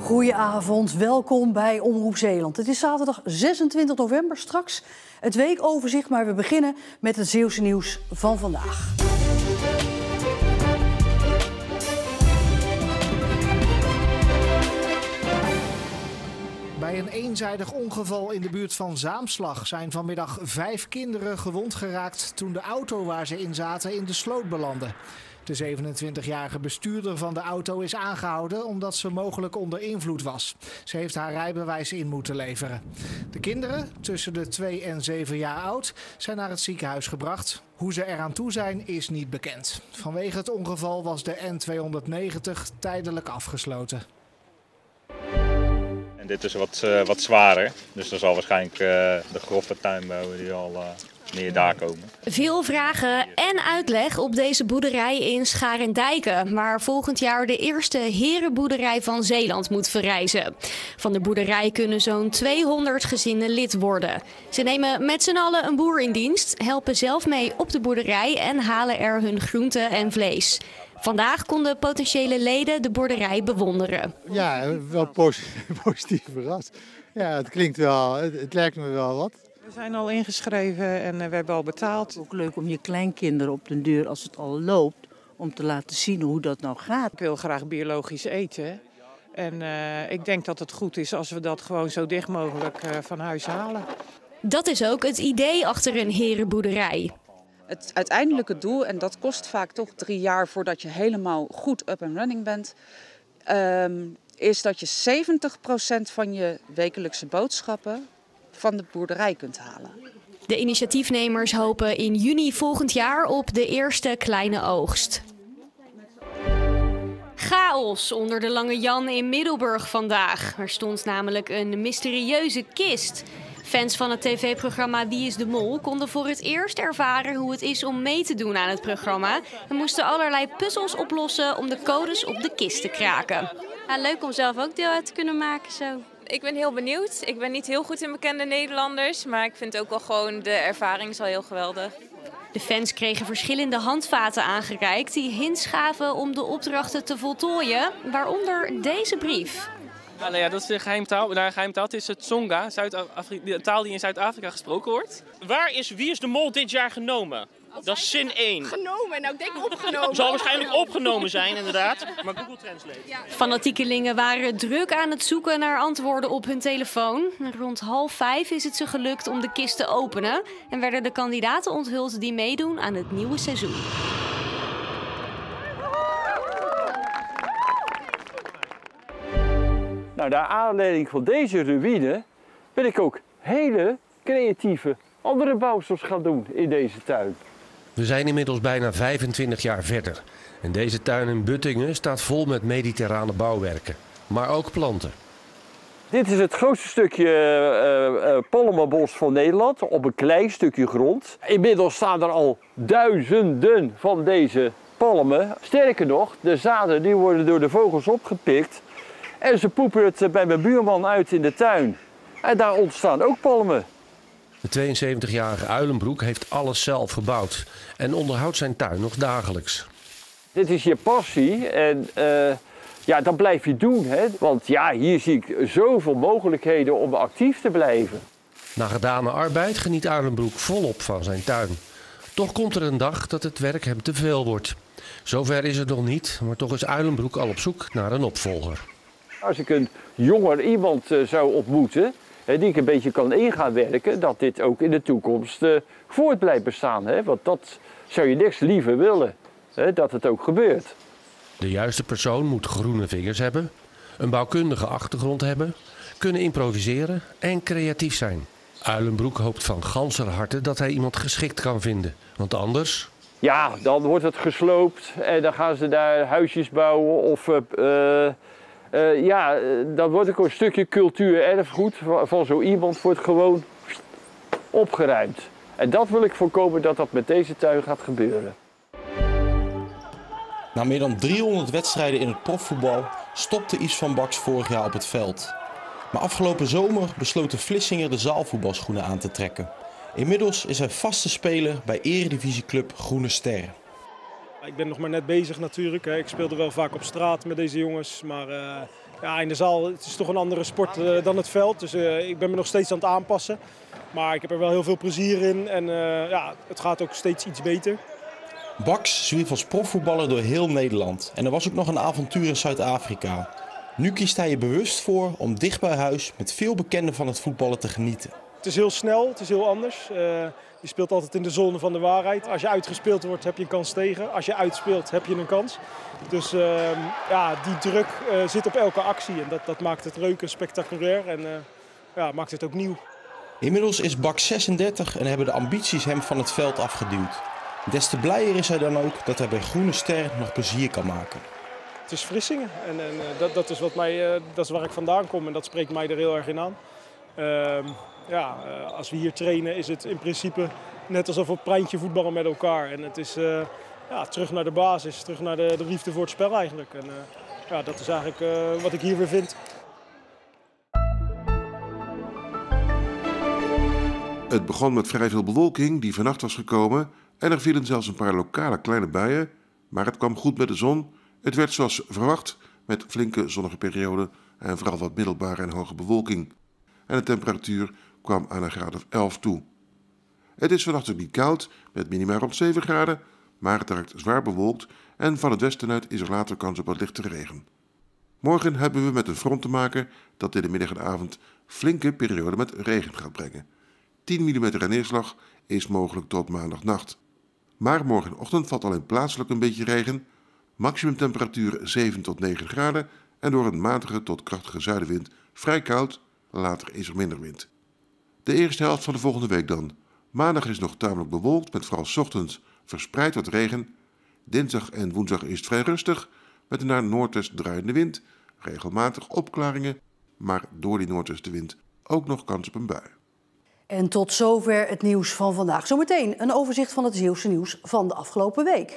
Goedenavond, welkom bij Omroep Zeeland. Het is zaterdag 26 november, straks het weekoverzicht, maar we beginnen met het Zeeuwse nieuws van vandaag. Bij een eenzijdig ongeval in de buurt van Zaamslag zijn vanmiddag 5 kinderen gewond geraakt toen de auto waar ze in zaten in de sloot belandde. De 27-jarige bestuurder van de auto is aangehouden omdat ze mogelijk onder invloed was. Ze heeft haar rijbewijs in moeten leveren. De kinderen, tussen de 2 en 7 jaar oud, zijn naar het ziekenhuis gebracht. Hoe ze eraan toe zijn is niet bekend. Vanwege het ongeval was de N290 tijdelijk afgesloten. En dit is wat zwaarder, dus dan zal waarschijnlijk de grove tuinbouwer die al meer daar komen. Veel vragen en uitleg op deze boerderij in Scharendijken, waar volgend jaar de eerste herenboerderij van Zeeland moet verrijzen. Van de boerderij kunnen zo'n 200 gezinnen lid worden. Ze nemen met z'n allen een boer in dienst, helpen zelf mee op de boerderij en halen er hun groenten en vlees. Vandaag konden potentiële leden de boerderij bewonderen. Ja, wel positief verrast. Ja, het klinkt wel, het lijkt me wel wat. We zijn al ingeschreven en we hebben al betaald. Ook leuk om je kleinkinderen op den deur, als het al loopt, om te laten zien hoe dat nou gaat. Ik wil graag biologisch eten. En ik denk dat het goed is als we dat gewoon zo dicht mogelijk van huis halen. Dat is ook het idee achter een herenboerderij. Het uiteindelijke doel, en dat kost vaak toch 3 jaar voordat je helemaal goed up and running bent, is dat je 70% van je wekelijkse boodschappen van de boerderij kunt halen. De initiatiefnemers hopen in juni volgend jaar op de eerste kleine oogst. Chaos onder de Lange Jan in Middelburg vandaag. Er stond namelijk een mysterieuze kist. Fans van het tv-programma Wie is de Mol konden voor het eerst ervaren hoe het is om mee te doen aan het programma. En moesten allerlei puzzels oplossen om de codes op de kist te kraken. Ja, leuk om zelf ook deel uit te kunnen maken zo. Ik ben heel benieuwd. Ik ben niet heel goed in bekende Nederlanders, maar ik vind ook wel gewoon de ervaring is al heel geweldig. De fans kregen verschillende handvaten aangereikt die hints gaven om de opdrachten te voltooien, waaronder deze brief. Nou ja, dat is de geheimtaal. Het is het Tsonga, de taal die in Zuid-Afrika gesproken wordt. Waar is Wie is de Mol dit jaar genomen? Dat is zin 1. Genomen, nou ik denk opgenomen. Zal waarschijnlijk opgenomen zijn, inderdaad. Maar Google Translate. Ja. Fanatiekelingen waren druk aan het zoeken naar antwoorden op hun telefoon. Rond 4:30 is het ze gelukt om de kist te openen. En werden de kandidaten onthuld die meedoen aan het nieuwe seizoen. Nou, naar aanleiding van deze ruïne ben ik ook hele creatieve andere bouwsels gaan doen in deze tuin. We zijn inmiddels bijna 25 jaar verder. En deze tuin in Buttingen staat vol met mediterrane bouwwerken, maar ook planten. Dit is het grootste stukje palmenbos van Nederland, op een klein stukje grond. Inmiddels staan er al duizenden van deze palmen. Sterker nog, de zaden die worden door de vogels opgepikt. En ze poepen het bij mijn buurman uit in de tuin. En daar ontstaan ook palmen. De 72-jarige Uilenbroek heeft alles zelf gebouwd en onderhoudt zijn tuin nog dagelijks. Dit is je passie en ja, dat blijf je doen. Hè? Want ja, hier zie ik zoveel mogelijkheden om actief te blijven. Na gedane arbeid geniet Uilenbroek volop van zijn tuin. Toch komt er een dag dat het werk hem te veel wordt. Zover is het nog niet, maar toch is Uilenbroek al op zoek naar een opvolger. Als ik een jonger iemand zou ontmoeten, die ik een beetje kan in gaan werken, dat dit ook in de toekomst voort blijft bestaan. Hè? Want dat zou je niks liever willen, dat het ook gebeurt. De juiste persoon moet groene vingers hebben, een bouwkundige achtergrond hebben, kunnen improviseren en creatief zijn. Uilenbroek hoopt van ganser harte dat hij iemand geschikt kan vinden, want anders... Ja, dan wordt het gesloopt en dan gaan ze daar huisjes bouwen of... ja, dan wordt ook een stukje cultuur-erfgoed van zo iemand wordt gewoon opgeruimd. En dat wil ik voorkomen dat dat met deze tuin gaat gebeuren. Na meer dan 300 wedstrijden in het profvoetbal stopte Yves van Baks vorig jaar op het veld. Maar afgelopen zomer besloot de Vlissinger de zaalvoetbalschoenen aan te trekken. Inmiddels is hij vaste speler bij eredivisieclub Groene Ster. Ik ben nog maar net bezig natuurlijk. Ik speelde wel vaak op straat met deze jongens. Maar ja, in de zaal het is toch een andere sport dan het veld. Dus ik ben me nog steeds aan het aanpassen. Maar ik heb er wel heel veel plezier in. En ja, het gaat ook steeds iets beter. Baks zwierf als profvoetballer door heel Nederland. En er was ook nog een avontuur in Zuid-Afrika. Nu kiest hij er bewust voor om dicht bij huis met veel bekenden van het voetballen te genieten. Het is heel snel, het is heel anders. Je speelt altijd in de zone van de waarheid. Als je uitgespeeld wordt heb je een kans tegen. Als je uitspeelt heb je een kans. Dus ja, die druk zit op elke actie. En dat maakt het leuk en spectaculair en ja, maakt het ook nieuw. Inmiddels is Baks 36 en hebben de ambities hem van het veld afgeduwd. Des te blijer is hij dan ook dat hij bij Groene Ster nog plezier kan maken. Het is Vlissingen en dat is dat is waar ik vandaan kom en dat spreekt mij er heel erg in aan. Ja, als we hier trainen is het in principe net alsof we op pleintje voetballen met elkaar. En het is ja, terug naar de basis, terug naar de liefde voor het spel eigenlijk. En ja, dat is eigenlijk wat ik hier weer vind. Het begon met vrij veel bewolking die vannacht was gekomen en er vielen zelfs een paar lokale kleine buien. Maar het kwam goed met de zon. Het werd zoals verwacht met flinke zonnige perioden en vooral wat middelbare en hoge bewolking. En de temperatuur kwam aan een graad of 11 toe. Het is vannacht ook niet koud, met minima rond 7 graden, maar het raakt zwaar bewolkt en van het westen uit is er later kans op wat lichte regen. Morgen hebben we met een front te maken dat in de middag en avond flinke perioden met regen gaat brengen. 10 mm aan neerslag is mogelijk tot maandagnacht. Maar morgenochtend valt alleen plaatselijk een beetje regen, maximumtemperatuur 7 tot 9 graden en door een matige tot krachtige zuidenwind vrij koud, later is er minder wind. De eerste helft van de volgende week dan. Maandag is nog tamelijk bewolkt met vooral 's ochtends verspreid wat regen. Dinsdag en woensdag is het vrij rustig met een naar noordwest draaiende wind, regelmatig opklaringen, maar door die noordwestenwind ook nog kans op een bui. En tot zover het nieuws van vandaag. Zometeen een overzicht van het Zeeuwse nieuws van de afgelopen week.